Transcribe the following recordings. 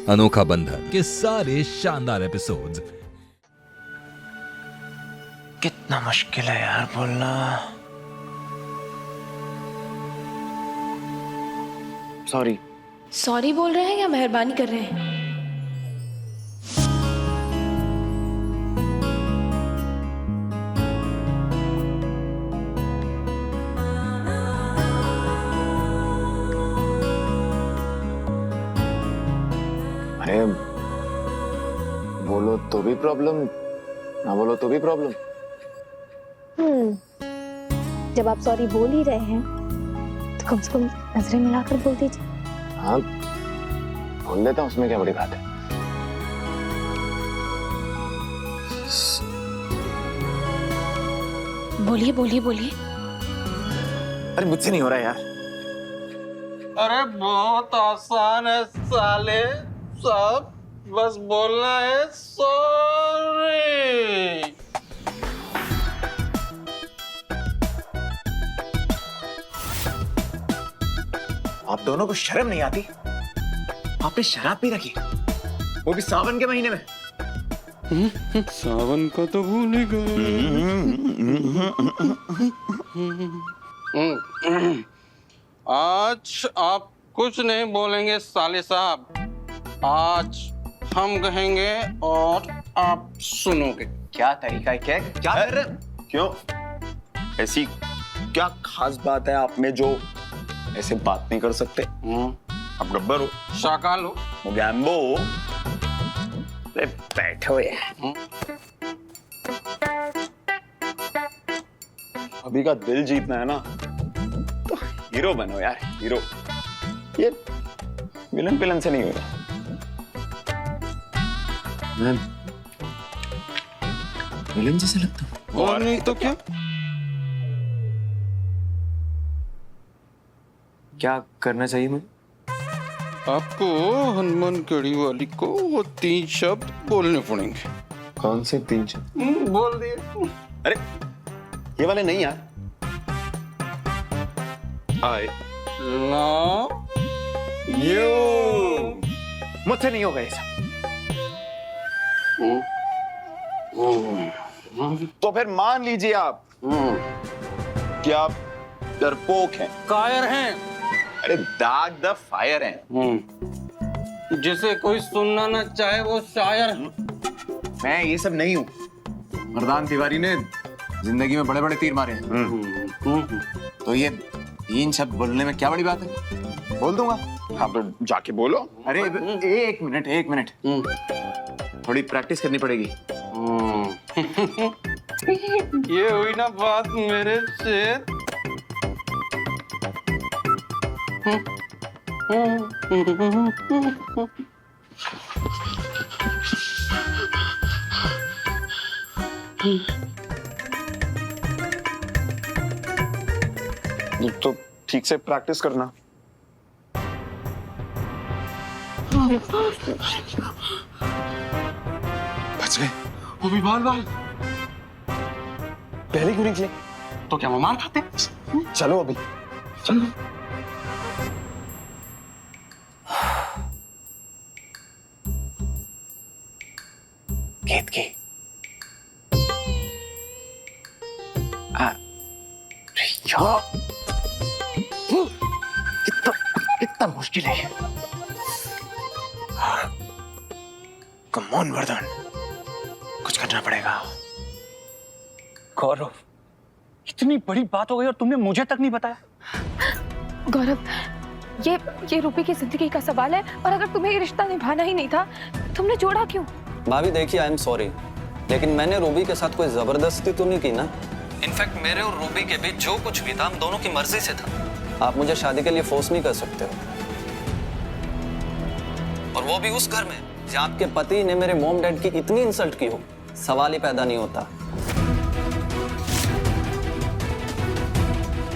अनोखा बंधन के सारे शानदार एपिसोड्स। कितना मुश्किल है यार बोलना। सॉरी बोल रहे हैं या मेहरबानी कर रहे हैं? अरे बोलो तो भी प्रॉब्लम, ना बोलो तो भी प्रॉब्लम। जब आप सॉरी बोल ही रहे हैं तो कम से कम नजरें मिलाकर बोल दीजिए। हाँ बोल लेता हूँ, उसमें क्या बड़ी बात है। बोलिए बोलिए बोलिए। अरे मुझसे नहीं हो रहा यार। अरे बहुत आसान है साले, सब बस बोलना है सॉरी। आप दोनों को शर्म नहीं आती? आपने शराब पी रखी, वो भी सावन के महीने में। सावन को तो भूल ही गए। आज आप कुछ नहीं बोलेंगे साले साहब, आज हम कहेंगे और आप सुनोगे। क्या तरीका है? क्या कर रहे हैं? क्यों? ऐसी क्या खास बात है आप में जो ऐसे बात नहीं कर सकते? आप गब्बर हो, शाकाल हो, मोगैम्बो हो। अरे बैठो यार। अभी का दिल जीतना है ना तो हीरो बनो यार, हीरो। ये विलन पिलन से नहीं होगा। मैं विलन जैसे लगता हूँ। और नहीं तो क्या? क्या करना चाहिए मुझे? आपको हनुमान गढ़ी वाली को वो 3 शब्द बोलने पड़ेंगे। कौन से 3 शब्द? बोल दिए। अरे ये वाले नहीं यार। I love you. मुझसे नहीं होगा ये सब। तो फिर मान लीजिए आप कि आप डरपोक हैं, कायर हैं, अरे दाग द फायर हैं। जिसे कोई सुनना ना चाहे वो शायर। मैं ये सब नहीं हूँ। मर्दान तिवारी ने जिंदगी में बड़े बड़े तीर मारे हैं। तो ये 3 शब्द बोलने में क्या बड़ी बात है? बोल दूंगा। हाँ तो जाके बोलो। अरे एक मिनट थोड़ी प्रैक्टिस करनी पड़ेगी। ये हुई ना बात मेरे शेर। तो ठीक से प्रैक्टिस करना। बच गए। वो भी बाल बाल। पहले क्यों निकले? तो क्या वो मार खाते? चलो अभी चलो। खेत की कितना मुश्किल है। कम ऑन वरदान, कुछ करना पड़ेगा। गौरव, इतनी बड़ी बात हो गई और तुमने मुझे तक नहीं बताया। गौरव, ये रूबी की जिंदगी का सवाल है और अगर तुम्हें ये रिश्ता निभाना ही नहीं था, तुमने जोड़ा क्यों? भाभी देखिए, आई एम सॉरी, लेकिन मैंने रूबी के साथ कोई जबरदस्ती तो नहीं की ना। इनफैक्ट मेरे और रूबी के बीच जो कुछ भी था हम दोनों की मर्जी से था। आप मुझे शादी के लिए फोर्स नहीं कर सकते हो, और वो भी उस घर में जहाँ आपके पति ने मेरे मॉम डैड की इतनी इंसल्ट की हो। सवाल ही पैदा नहीं होता।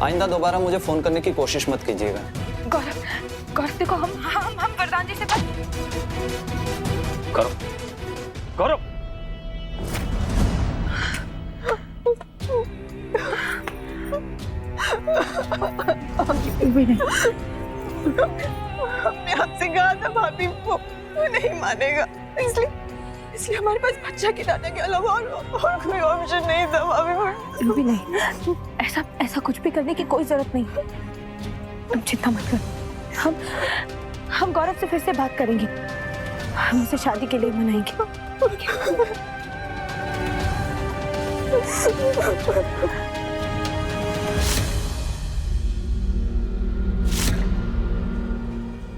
आइंदा दोबारा मुझे फोन करने की कोशिश मत कीजिएगा। गौरव देखो, हम वरदान जी से बात। गौरव, हमने आपसे कहा था भाभी वो वो नहीं मानेगा, इसलिए हमारे पास बच्चा गिराने के अलावा और कोई ऑप्शन नहीं था भाभी। रूबी नहीं, ऐसा कुछ भी करने की कोई जरूरत नहीं। तुम चिंता मत करो, हम गौरव से फिर से बात करेंगे, हम उसे शादी के लिए मनाएंगे।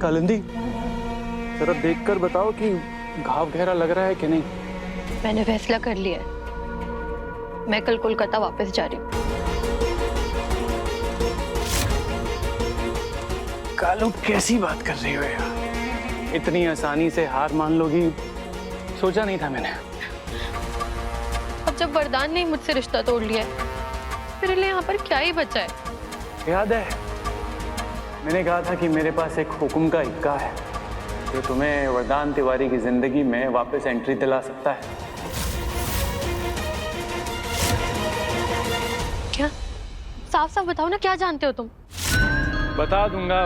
कालिंदी, जरा देखकर बताओ कि घाव गहरा लग रहा है कि नहीं। मैंने फैसला कर लिया है, मैं कल कोलकाता वापस जा रही हूँ। कालू, कैसी बात कर रही हो यार? इतनी आसानी से हार मान लोगी सोचा नहीं था मैंने। अब जब वरदान ने मुझसे रिश्ता तोड़ लिया है, मेरे लिए यहाँ पर क्या ही बचा है? याद है मैंने कहा था कि मेरे पास एक हुक्म का इक्का है जो तुम्हें वरदान तिवारी की जिंदगी में वापस एंट्री दिला सकता है। क्या? साफ साफ बताओ ना, क्या जानते हो तुम? बता दूंगा,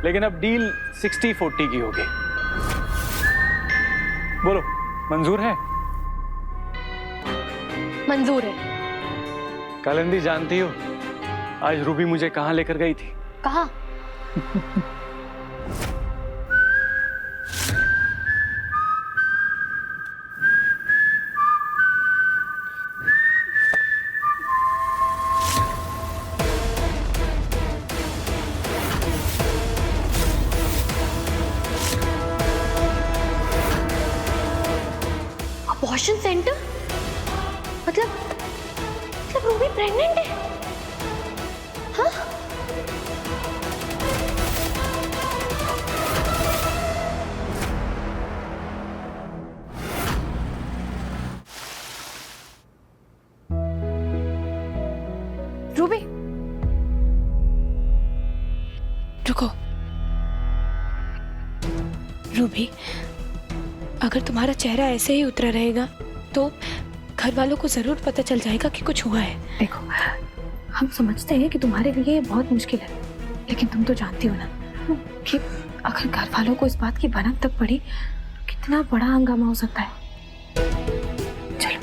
लेकिन अब डील 60-40 की होगी। बोलो, मंजूर है? मंजूर है। कालिंदी, जानती हो आज रूबी मुझे कहाँ लेकर गई थी? कहाँ? Abortion centre? मतलब रूबी प्रेग्नेंट है? हाँ? रूबी, रुको। रूबी, अगर तुम्हारा चेहरा ऐसे ही उतरा रहेगा तो घर वालों को जरूर पता चल जाएगा कि कुछ हुआ है। देखो, हम समझते हैं कि तुम्हारे लिए ये बहुत मुश्किल है, लेकिन तुम तो जानती हो ना कि अगर घर वालों को इस बात की भनक तक पड़ी तो कितना बड़ा हंगामा हो सकता है। चलो।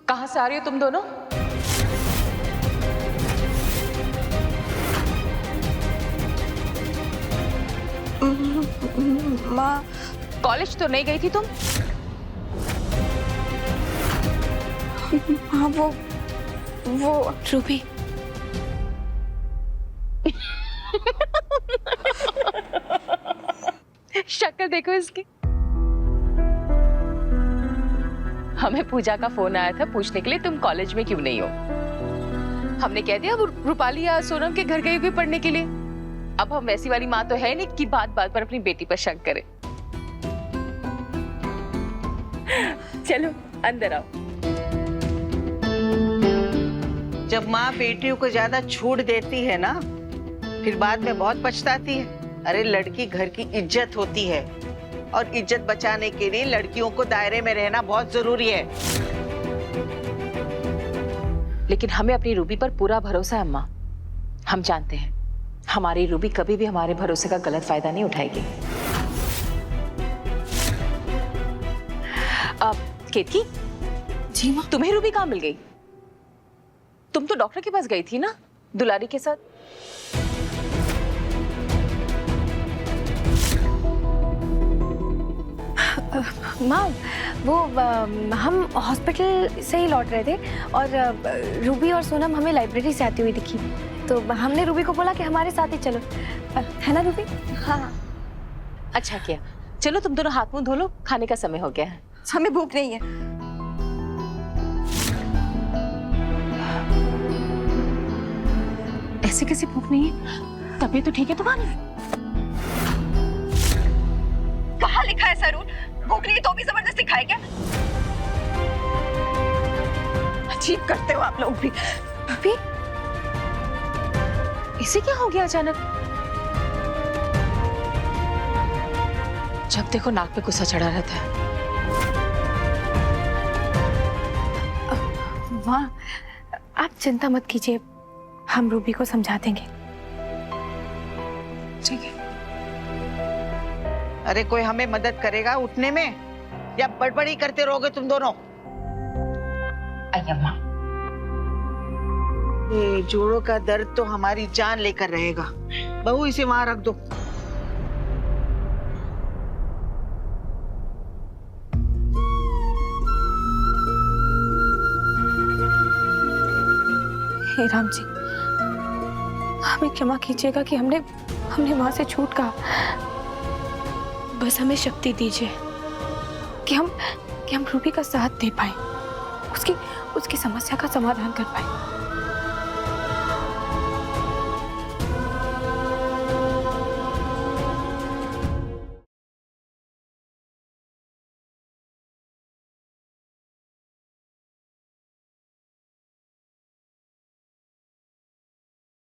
कहाँ से आ रही हो तुम दोनों? माँ, कॉलेज तो नहीं गई थी तुम? हाँ, वो रूबी, शक्ल देखो इसकी। हमें पूजा का फोन आया था पूछने के लिए तुम कॉलेज में क्यों नहीं हो। हमने कह दिया वो रूपाली या सोनम के घर गई होगी पढ़ने के लिए। अब हम वैसी वाली माँ तो है नहीं कि बात बात पर अपनी बेटी पर शक करे। चलो अंदर आओ। जब माँ बेटियों को ज्यादा छूट देती है ना, फिर बाद में बहुत पछताती है। अरे लड़की घर की इज्जत होती है और इज्जत बचाने के लिए लड़कियों को दायरे में रहना बहुत जरूरी है। लेकिन हमें अपनी रूबी पर पूरा भरोसा है अम्मा। हम जानते हैं हमारी रूबी कभी भी हमारे भरोसे का गलत फायदा नहीं उठाएगी। केतकी जी माँ, तुम्हें रूबी कहाँ मिल गई? तुम तो डॉक्टर के पास गई थी ना दुलारी के साथ। माँ, वो हम हॉस्पिटल से ही लौट रहे थे और रूबी और सोनम हमें लाइब्रेरी से आती हुई दिखी, तो हमने रूबी को बोला कि हमारे साथ ही चलो, है ना रूबी? हाँ, अच्छा किया। चलो तुम दोनों हाथ मुंह धो लो, खाने का समय हो गया है। हमें भूख नहीं है। ऐसे कैसे भूख नहीं है? तबीयत तो ठीक है तुम्हारी? कहाँ लिखा है सरूर? भूख नहीं तो भी जबरदस्ती खाए क्या? अजीब करते हो आप लोग भी। भाभी, इसे क्या हो गया अचानक? जब देखो नाक पे गुस्सा चढ़ा रहता है। माँ, आप चिंता मत कीजिए, हम रूबी को समझा देंगे। ठीक है। अरे कोई हमें मदद करेगा उठने में या बड़बड़ी करते रहोगे तुम दोनों? अय्यम्मा, ये जोड़ों का दर्द तो हमारी जान लेकर रहेगा। बहू इसे वहां रख दो। हे राम जी, हमें क्षमा कीजिएगा कि हमने वहां से छूट कहा। बस हमें शक्ति दीजिए कि हम रूबी का साथ दे पाए, उसकी समस्या का समाधान कर पाए।